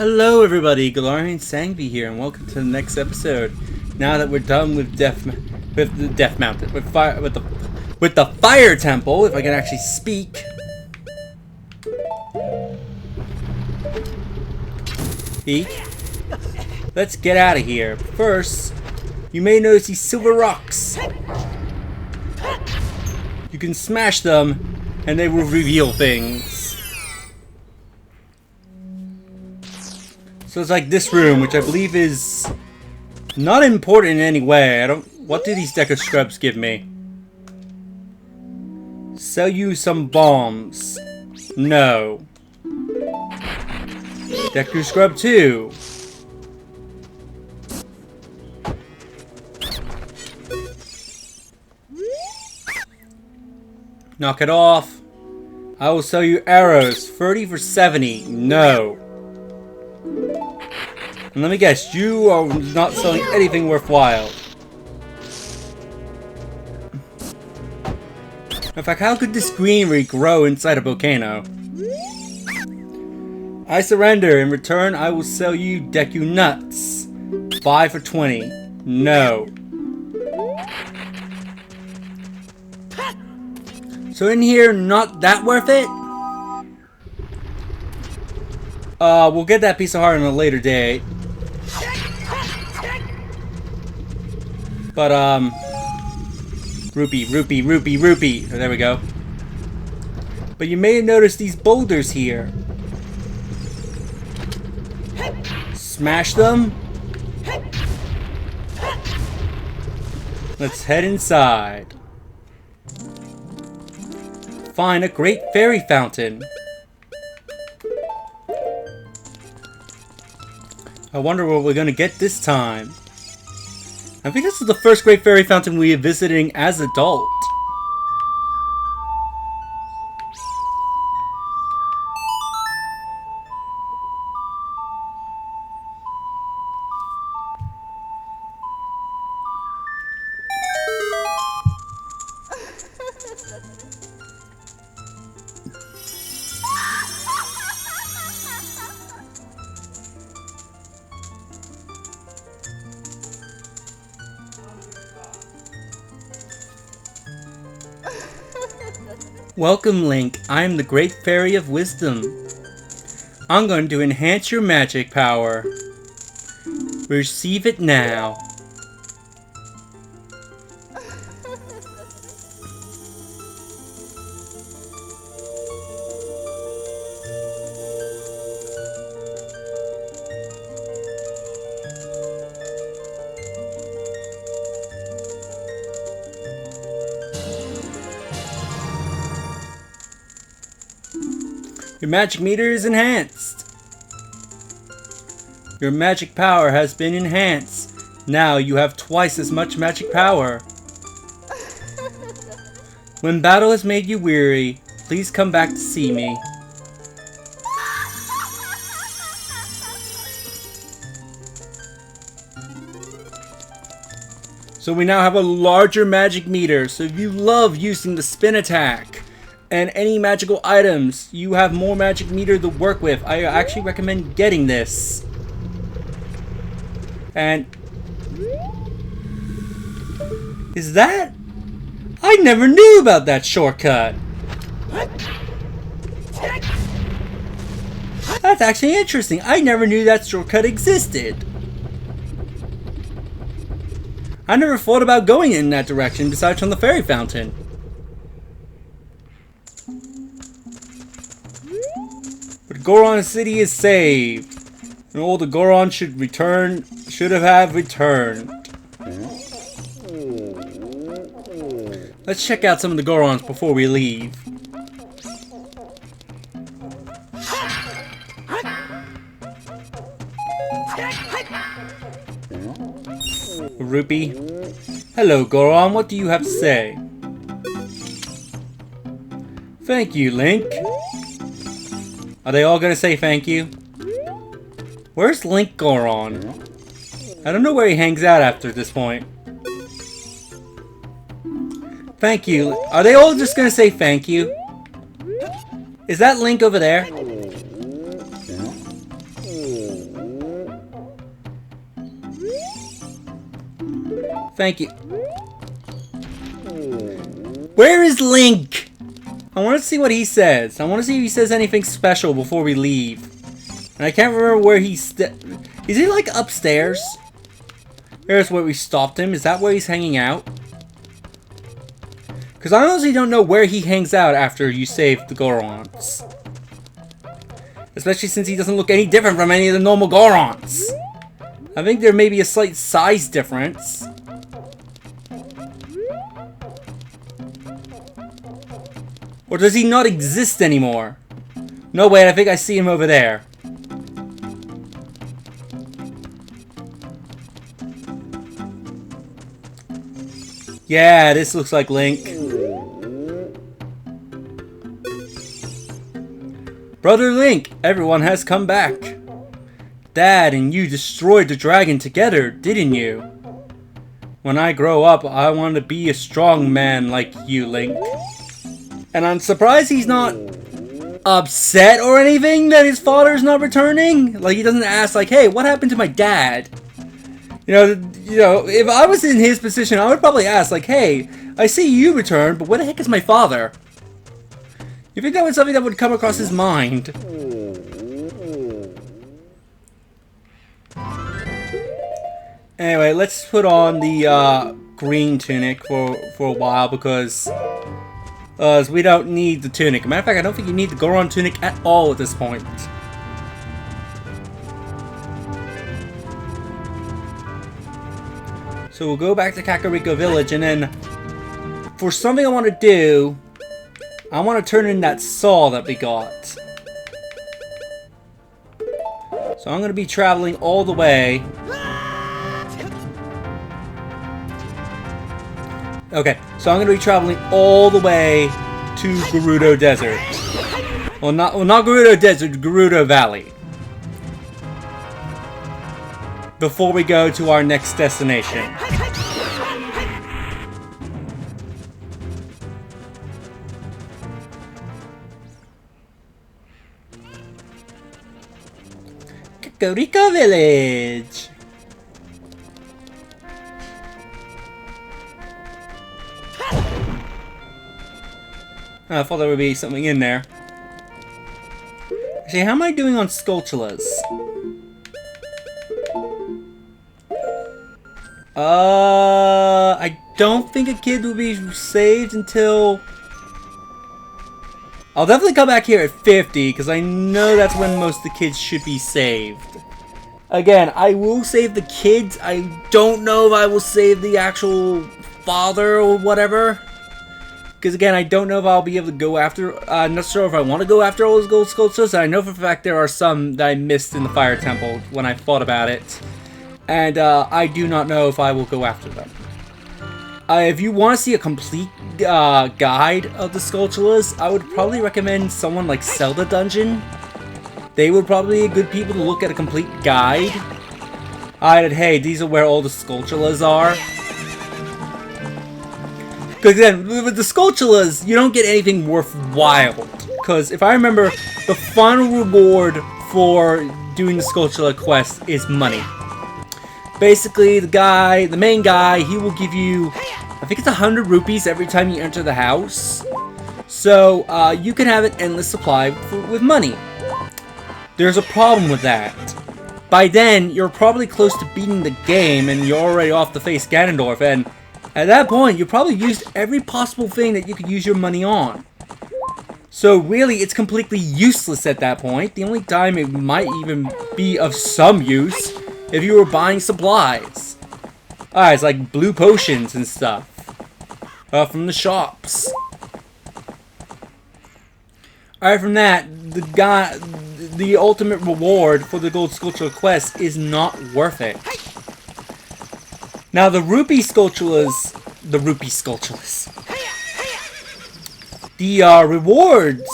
Hello everybody, Goron Sangvi here, and welcome to the next episode. Now that we're done with the Death Mountain, with the Fire Temple, if I can actually speak. Let's get out of here. First, you may notice these silver rocks. You can smash them, and they will reveal things. So it's like this room, which I believe is not important in any way. What do these Deku Scrubs give me? Sell you some bombs. No. Deku Scrub 2. Knock it off. I will sell you arrows. 30 for 70. No. And let me guess, you are not selling anything worthwhile. In fact, how could this greenery grow inside a volcano? I surrender. In return, I will sell you Deku Nuts. 5 for 20. No. So in here, not that worth it? We'll get that piece of heart on a later date. But, rupee. Oh, there we go. But you may have noticed these boulders here. Smash them. Let's head inside. Find a great fairy fountain. I wonder what we're gonna get this time. I think this is the first great fairy fountain we are visiting as adult. Welcome, Link. I am the Great Fairy of Wisdom. I'm going to enhance your magic power. Receive it now. Your magic meter is enhanced. Your magic power has been enhanced. Now you have twice as much magic power. When battle has made you weary, please come back to see me. So we now have a larger magic meter. So if you love using the spin attack and any magical items, you have more magic meter to work with. I actually recommend getting this. And is that? I never knew about that shortcut. That's actually interesting. I never knew that shortcut existed. I never thought about going in that direction besides from the fairy fountain. But Goron City is saved, and all the Goron should have returned. Let's check out some of the Gorons before we leave. Rupee. Hello, Goron. What do you have to say? Thank you, Link. Are they all gonna say thank you? Where's Link Goron? I don't know where he hangs out after this point. Thank you. Are they all just gonna say thank you? Is that Link over there? Thank you. Where is Link? I want to see what he says. I want to see if he says anything special before we leave. And I can't remember where he's... Is he like upstairs? Here's where we stopped him. Is that where he's hanging out? Because I honestly don't know where he hangs out after you save the Gorons. Especially since he doesn't look any different from any of the normal Gorons. I think there may be a slight size difference. Or does he not exist anymore? No, wait, I think I see him over there. Yeah, this looks like Link. Brother Link, everyone has come back. Dad and you destroyed the dragon together, didn't you? When I grow up, I want to be a strong man like you, Link. And I'm surprised he's not upset or anything that his father's not returning. Like, he doesn't ask, like, hey, what happened to my dad? You know, if I was in his position, I would probably ask, like, hey, I see you return, but where the heck is my father? You think that was something that would come across his mind? Anyway, let's put on the green tunic for a while because we don't need the tunic. Matter of fact, I don't think you need the Goron tunic at all at this point. So we'll go back to Kakariko Village, and then for something I want to do, I want to turn in that saw that we got. So I'm going to be traveling all the way. Okay, so I'm going to be traveling all the way to Gerudo Desert. Well, not Gerudo Desert, Gerudo Valley. Before we go to our next destination. Kakariko Village! I thought there would be something in there. Actually, how am I doing on Skulltulas? I don't think a kid will be saved until... I'll definitely come back here at 50, because I know that's when most of the kids should be saved. Again, I will save the kids. I don't know if I will save the actual father or whatever. Because again, I don't know if I'll be able to go after... I'm not sure if I want to go after all those gold sculptures. I know for a fact there are some that I missed in the Fire Temple when I thought about it. And I do not know if I will go after them. If you want to see a complete guide of the Skulltulas, I would probably recommend someone like Zelda Dungeon. They would probably be good people to look at a complete guide. Hey, these are where all the Skulltulas are. Because then, with the Skulltulas, you don't get anything worthwhile. Because if I remember, the final reward for doing the Skulltula quest is money. Basically, the main guy, he will give you, I think it's 100 rupees every time you enter the house. So, you can have an endless supply with money. There's a problem with that. By then, you're probably close to beating the game, and you're already off to face Ganondorf, and at that point, you probably used every possible thing that you could use your money on. So really, it's completely useless at that point. The only time it might even be of some use if you were buying supplies. Alright, it's like blue potions and stuff. From the shops. Alright, from that, the ultimate reward for the Gold Sculpture quest is not worth it. Now, the Rupee Skulltulas, the rewards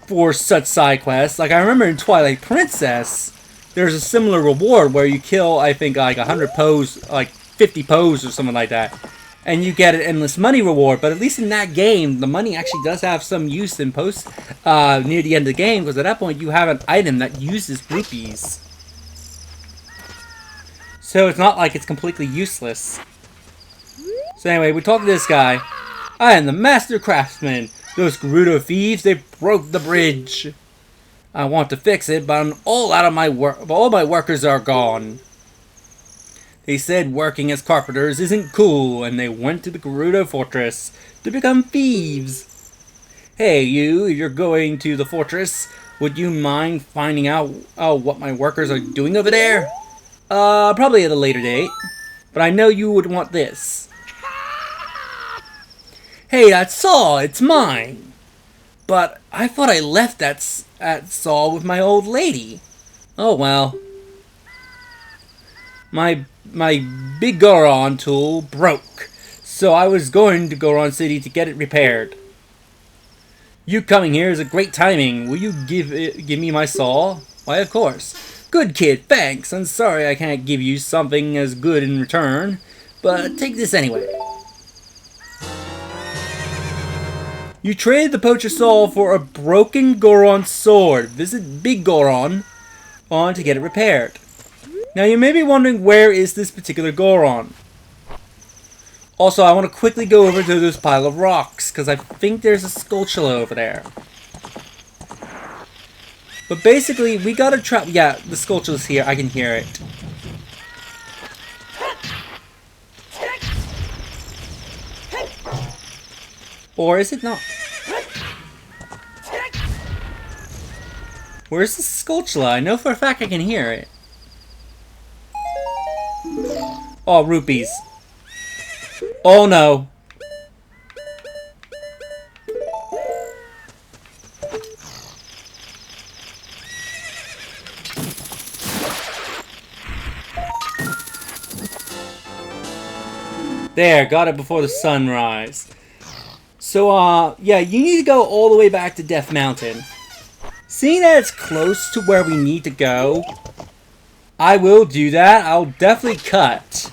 for such side quests, like I remember in Twilight Princess, there's a similar reward where you kill, I think, like 100 pose, like 50 pose or something like that, and you get an endless money reward. But at least in that game, the money actually does have some use in post near the end of the game, because at that point you have an item that uses rupees. So it's not like it's completely useless. So anyway, we talk to this guy. I am the master craftsman. Those Gerudo thieves, they broke the bridge. I want to fix it, but I'm all out of my work. All my workers are gone. They said working as carpenters isn't cool, and they went to the Gerudo fortress to become thieves. Hey, you're going to the fortress. Would you mind finding out what my workers are doing over there? Probably at a later date. But I know you would want this. Hey, that saw, it's mine. But I thought I left that saw with my old lady. Oh well. My Biggoron tool broke, so I was going to Goron City to get it repaired. You coming here is a great timing. Will you give me my saw? Why, of course. Good kid, thanks. I'm sorry I can't give you something as good in return, but take this anyway. You traded the poacher saw for a broken Goron sword. Visit Biggoron to get it repaired. Now you may be wondering, where is this particular Goron? Also, I want to quickly go over to this pile of rocks, because I think there's a Skulltula over there. But basically, we gotta trap. Yeah, the Skulltula's here. I can hear it. Or is it not? Where's the Skulltula? I know for a fact I can hear it. Oh, rupees. Oh no. There, got it before the sunrise. So, yeah, you need to go all the way back to Death Mountain. Seeing that it's close to where we need to go, I will do that. I'll definitely cut.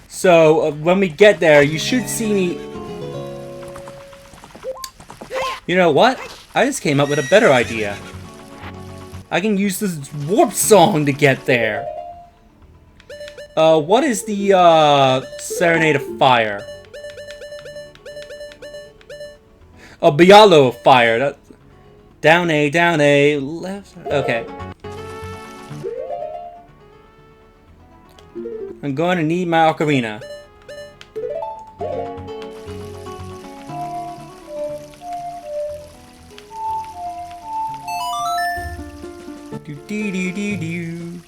So, when we get there, you should see me... You know what? I just came up with a better idea. I can use this warp song to get there. What is the, Serenade of Fire? Oh, Bialo of Fire. That... down A, left... Okay. I'm going to need my ocarina. Do do do do do.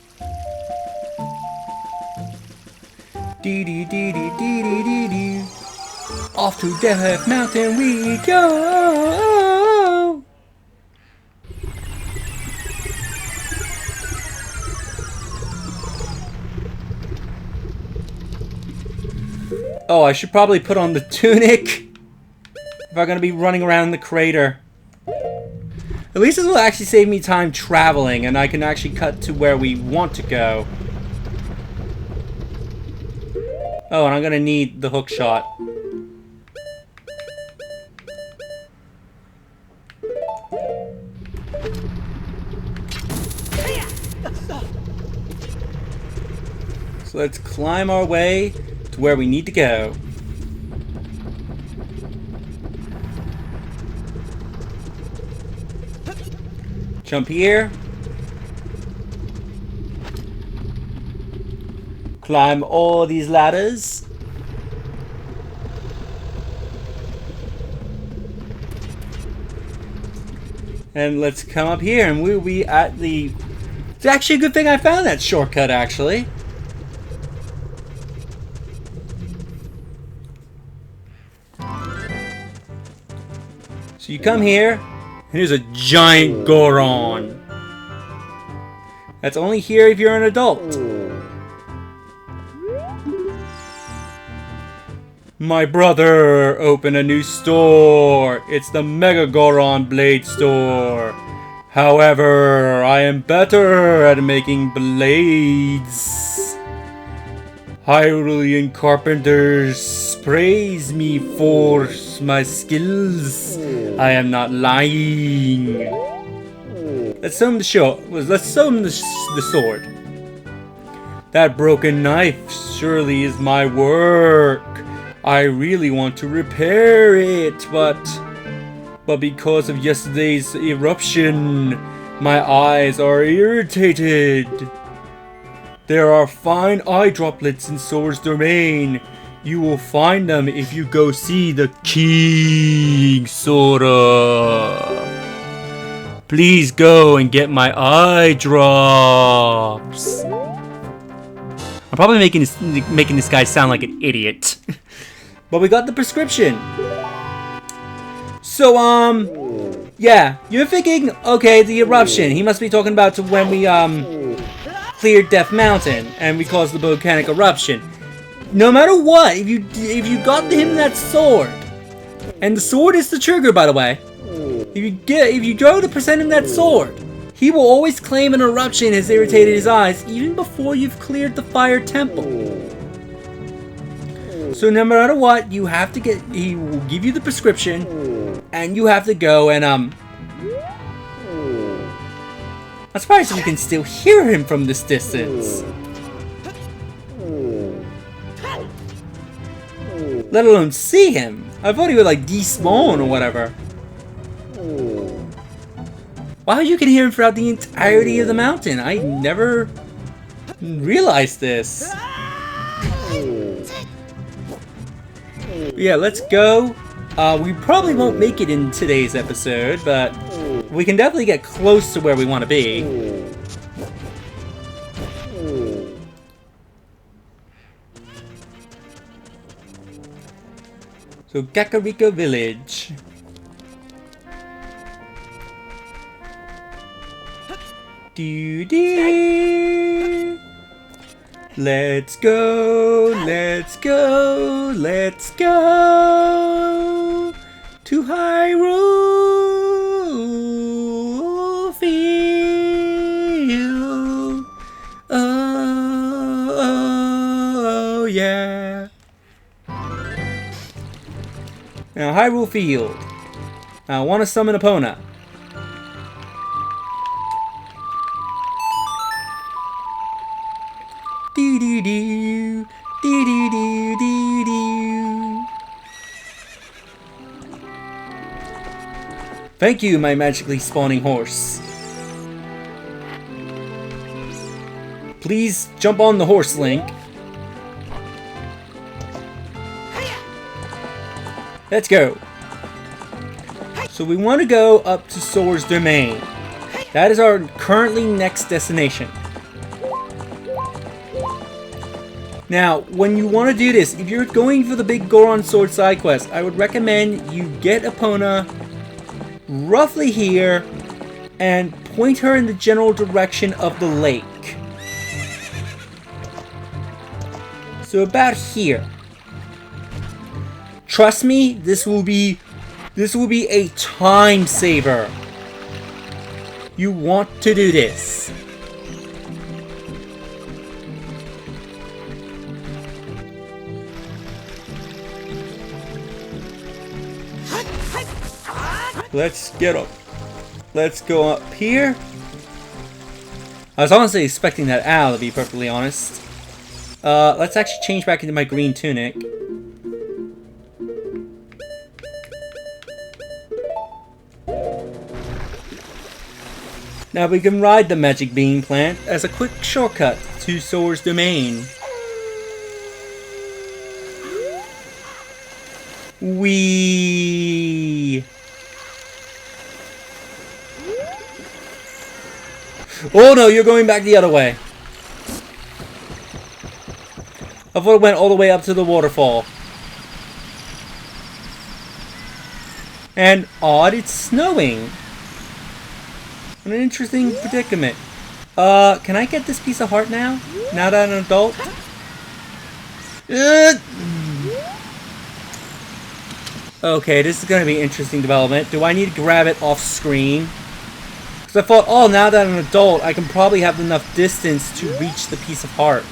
Do do do do do do do. Off to Death Mountain we go. Oh, I should probably put on the tunic if I'm gonna be running around the crater. At least this will actually save me time traveling, and I can actually cut to where we want to go. Oh, and I'm gonna need the hook shot. So let's climb our way to where we need to go. Jump here. Climb all these ladders. And let's come up here and we'll be at the... It's actually a good thing I found that shortcut, actually. So you come here, and here's a giant Goron. That's only here if you're an adult. My brother opened a new store. It's the Mega Goron Blade Store. However, I am better at making blades. Hyrulean carpenters praise me for my skills. I am not lying. Let's summon the sword. That broken knife surely is my work. I really want to repair it, but because of yesterday's eruption, my eyes are irritated. There are fine eye droplets in Zora's domain. You will find them if you go see the king, Zora. Please go and get my eye drops. I'm probably making this guy sound like an idiot. But we got the prescription. So, yeah, you're thinking, okay, the eruption. He must be talking about to when we, cleared Death Mountain and we caused the volcanic eruption. No matter what, if you got him that sword, and the sword is the trigger, by the way. If you go to present him that sword, he will always claim an eruption has irritated his eyes even before you've cleared the fire temple. So no matter what, you have to he will give you the prescription, and you have to go and I'm surprised if you can still hear him from this distance. Let alone see him. I thought he would like despawn or whatever. Wow, you can hear him throughout the entirety of the mountain. I never realized this. Yeah, let's go. We probably won't make it in today's episode, but we can definitely get close to where we want to be. So, Kakariko Village. Doo-doo. Let's go, let's go, let's go to Hyrule Field. Oh, yeah. Now, Hyrule Field. I want to summon Epona. Doo-doo-doo, doo-doo-doo-doo-doo. Thank you, my magically spawning horse. Please jump on the horse, Link. Let's go. So we want to go up to Zora's domain. That is our currently next destination. Now, when you want to do this, if you're going for the Biggoron sword side quest, I would recommend you get Epona roughly here and point her in the general direction of the lake. So about here. Trust me, this will be a time saver. You want to do this. Let's get up. Let's go up here. I was honestly expecting that owl, to be perfectly honest. Let's actually change back into my green tunic. Now we can ride the magic bean plant as a quick shortcut to Zora's domain. Whee! Oh no, you're going back the other way. I thought it went all the way up to the waterfall. And odd, it's snowing. An interesting predicament. Can I get this piece of heart now? Now that I'm an adult? Okay, this is going to be interesting development. Do I need to grab it off screen? Because I thought, oh, now that I'm an adult, I can probably have enough distance to reach the piece of heart.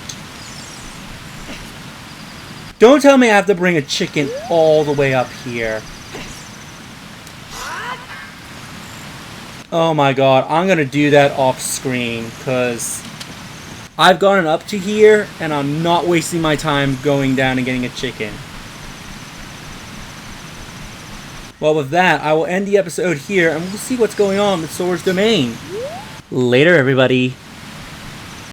Don't tell me I have to bring a chicken all the way up here. Oh my god, I'm gonna do that off screen, because I've gotten up to here, and I'm not wasting my time going down and getting a chicken. Well, with that, I will end the episode here, and we'll see what's going on with Sora's Domain. Later, everybody.